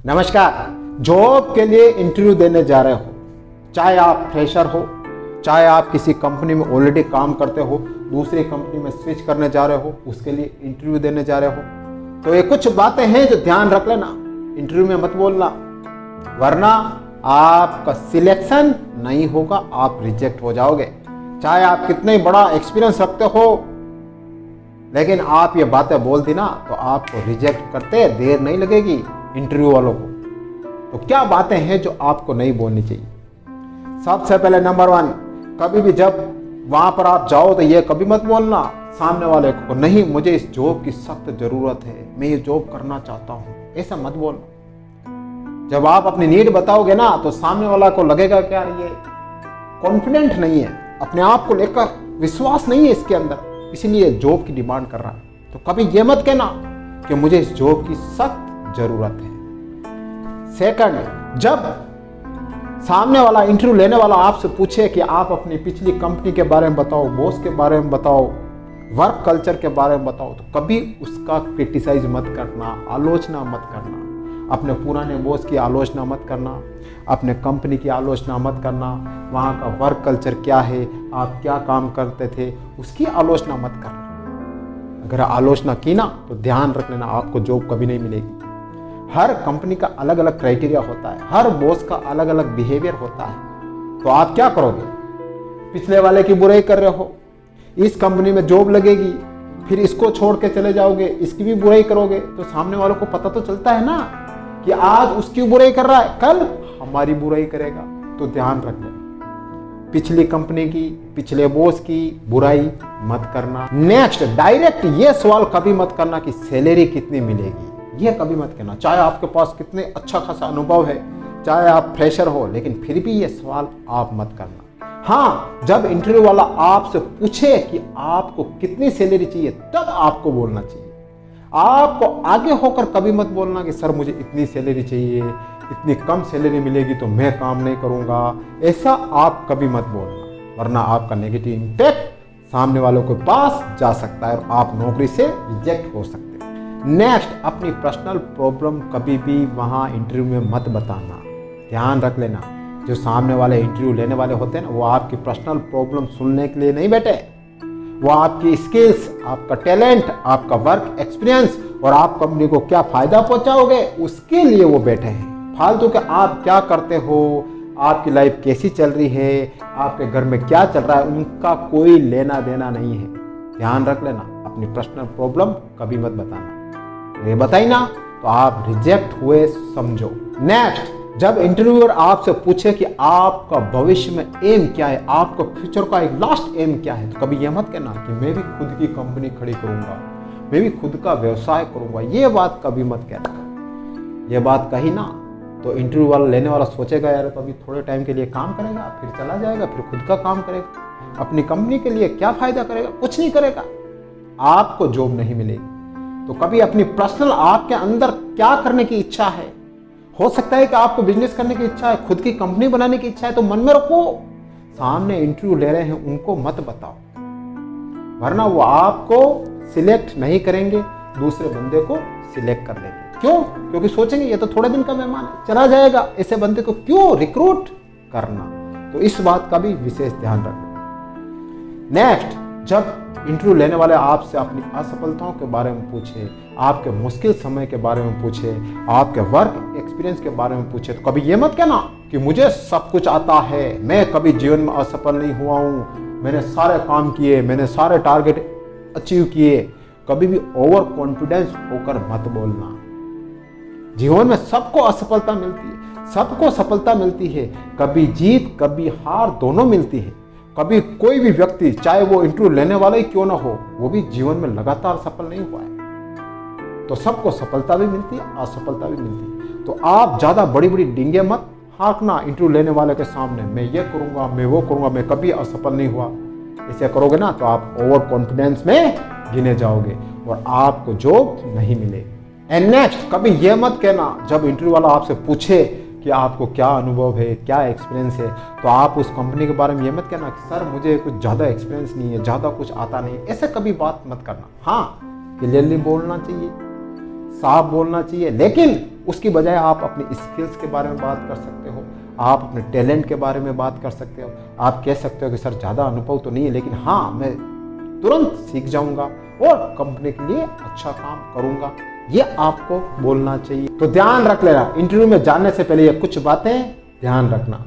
नमस्कार। जॉब के लिए इंटरव्यू देने जा रहे हो, चाहे आप फ्रेशर हो, चाहे आप किसी कंपनी में ऑलरेडी काम करते हो, दूसरी कंपनी में स्विच करने जा रहे हो, उसके लिए इंटरव्यू देने जा रहे हो, तो ये कुछ बातें हैं जो ध्यान रख लेना। इंटरव्यू में मत बोलना, वरना आपका सिलेक्शन नहीं होगा, आप रिजेक्ट हो जाओगे। चाहे आप कितने बड़ा एक्सपीरियंस रखते हो, लेकिन आप ये बातें बोल दी ना तो आपको रिजेक्ट करते देर नहीं लगेगी इंटरव्यू वालों को। तो क्या बातें हैं जो आपको नहीं बोलनी चाहिए? सबसे पहले नंबर 1, कभी भी जब वहां पर आप जाओ तो ये कभी मत बोलना सामने वाले को, नहीं मुझे इस जॉब की सख्त जरूरत है, मैं ये जॉब करना चाहता हूं, ऐसा मत बोलना। जब आप अपनी नीड बताओगे ना तो सामने वाला को लगेगा क्या ये कॉन्फिडेंट नहीं है, अपने आप को लेकर विश्वास नहीं है इसके अंदर, इसीलिए जॉब की डिमांड कर रहा है। तो कभी ये मत कहना कि मुझे इस जॉब की सख्त जरूरत है। सेकंड, जब सामने वाला इंटरव्यू लेने वाला आपसे पूछे कि आप अपनी पिछली कंपनी के बारे में बताओ, बॉस के बारे में बताओ, वर्क कल्चर के बारे में बताओ, तो कभी उसका क्रिटिसाइज मत करना, आलोचना मत करना। अपने पुराने बॉस की आलोचना मत करना, अपने कंपनी की आलोचना मत करना, वहाँ का वर्क कल्चर क्या है, आप क्या काम करते थे, उसकी आलोचना मत करना। अगर आलोचना की ना तो ध्यान रख लेना, आपको जॉब कभी नहीं मिलेगी। हर कंपनी का अलग अलग क्राइटेरिया होता है, हर बॉस का अलग अलग बिहेवियर होता है। तो आप क्या करोगे? पिछले वाले की बुराई कर रहे हो, इस कंपनी में जॉब लगेगी, फिर इसको छोड़ के चले जाओगे, इसकी भी बुराई करोगे, तो सामने वालों को पता तो चलता है ना कि आज उसकी बुराई कर रहा है, कल हमारी बुराई करेगा। तो ध्यान रख लेना, पिछली कंपनी की, पिछले बॉस की बुराई मत करना। नेक्स्ट, डायरेक्ट ये सवाल कभी मत करना कि सैलरी कितनी मिलेगी, ये कभी मत कहना। चाहे आपके पास कितने अच्छा खासा अनुभव है, चाहे आप फ्रेशर हो, लेकिन फिर भी ये सवाल आप मत करना। हाँ, जब इंटरव्यू वाला आपसे पूछे कि आपको कितनी सैलरी चाहिए, तब आपको बोलना चाहिए। आपको आगे होकर कभी मत बोलना कि सर मुझे इतनी सैलरी चाहिए, इतनी कम सैलरी मिलेगी तो मैं काम नहीं करूंगा, ऐसा आप कभी मत बोलना, वरना आपका नेगेटिव इंपैक्ट सामने वालों के पास जा सकता है और आप नौकरी से रिजेक्ट हो सकते हैं। नेक्स्ट, अपनी पर्सनल प्रॉब्लम कभी भी वहाँ इंटरव्यू में मत बताना। ध्यान रख लेना, जो सामने वाले इंटरव्यू लेने वाले होते हैं ना, वो आपकी पर्सनल प्रॉब्लम सुनने के लिए नहीं बैठे, वो आपकी स्किल्स, आपका टैलेंट, आपका वर्क एक्सपीरियंस और आप कंपनी को क्या फायदा पहुंचाओगे उसके लिए वो बैठे हैं। फालतू के आप क्या करते हो, आपकी लाइफ कैसी चल रही है, आपके घर में क्या चल रहा है, उनका कोई लेना देना नहीं है। ध्यान रख लेना, अपनी पर्सनल प्रॉब्लम कभी मत बताना, ये बताई ना तो आप रिजेक्ट हुए समझो। नेक्स्ट, जब इंटरव्यूअर आपसे पूछे कि आपका भविष्य में एम क्या है, आपका फ्यूचर का एक लास्ट एम क्या है, तो कभी यह मत कहना कि मैं भी खुद की कंपनी खड़ी करूंगा, मैं भी खुद का व्यवसाय करूंगा, ये बात कभी मत कहना। ये बात कही ना तो इंटरव्यू वाला लेने वाला सोचेगा यार तो अभी थोड़े टाइम के लिए काम करेगा, फिर चला जाएगा, फिर खुद का काम करेगा, अपनी कंपनी के लिए क्या फायदा करेगा, कुछ नहीं करेगा, आपको जॉब नहीं मिलेगी। तो कभी अपनी पर्सनल आपके अंदर क्या करने की इच्छा है, हो सकता है कि आपको बिजनेस करने की इच्छा है, खुद की कंपनी बनाने की इच्छा है, तो मन में रखो। सामने इंटरव्यू ले रहे हैं उनको मत बताओ, वरना वो आपको सिलेक्ट नहीं करेंगे, दूसरे बंदे को सिलेक्ट कर लेंगे। क्यों? क्योंकि सोचेंगे ये तो थोड़े दिन का मेहमान है, चला जाएगा, ऐसे बंदे को क्यों रिक्रूट करना। तो इस बात का भी विशेष ध्यान रखना। नेक्स्ट, जब इंटरव्यू लेने वाले आपसे अपनी असफलताओं के बारे में पूछे, आपके मुश्किल समय के बारे में पूछे, आपके वर्क एक्सपीरियंस के बारे में पूछे, तो कभी ये मत कहना कि मुझे सब कुछ आता है, मैं कभी जीवन में असफल नहीं हुआ हूँ, मैंने सारे काम किए, मैंने सारे टारगेट अचीव किए। कभी भी ओवर कॉन्फिडेंस होकर मत बोलना। जीवन में सबको असफलता मिलती है, सबको सफलता मिलती है, कभी जीत कभी हार दोनों मिलती है। कभी कोई भी व्यक्ति, चाहे वो इंटरव्यू लेने वाला ही क्यों ना हो, वो भी जीवन में लगातार सफल नहीं हुआ है। तो सबको सफलता भी मिलती है, असफलता भी मिलती है। तो आप ज्यादा बड़ी बड़ी डींगे मत हाँकना इंटरव्यू लेने वाले के सामने, मैं ये करूंगा, मैं वो करूंगा, मैं कभी असफल नहीं हुआ। ऐसे करोगे ना तो आप ओवर कॉन्फिडेंस में गिने जाओगे और आपको जॉब नहीं मिलेगी। एंड नेक्स्ट, कभी ये मत कहना जब इंटरव्यू वाला आपसे पूछे कि आपको क्या अनुभव है, क्या एक्सपीरियंस है, तो आप उस कंपनी के बारे में ये मत कहना कि सर मुझे कुछ ज़्यादा एक्सपीरियंस नहीं है, ज़्यादा कुछ आता नहीं है, ऐसे कभी बात मत करना। हाँ, क्लियरली बोलना चाहिए, साफ बोलना चाहिए, लेकिन उसकी बजाय आप अपनी स्किल्स के बारे में बात कर सकते हो, आप अपने टैलेंट के बारे में बात कर सकते हो। आप कह सकते हो कि सर ज़्यादा अनुभव तो नहीं है, लेकिन हाँ मैं तुरंत सीख जाऊंगा और कंपनी के लिए अच्छा काम करूंगा, ये आपको बोलना चाहिए। तो ध्यान रख लेना, इंटरव्यू में जाने से पहले ये कुछ बातें ध्यान रखना।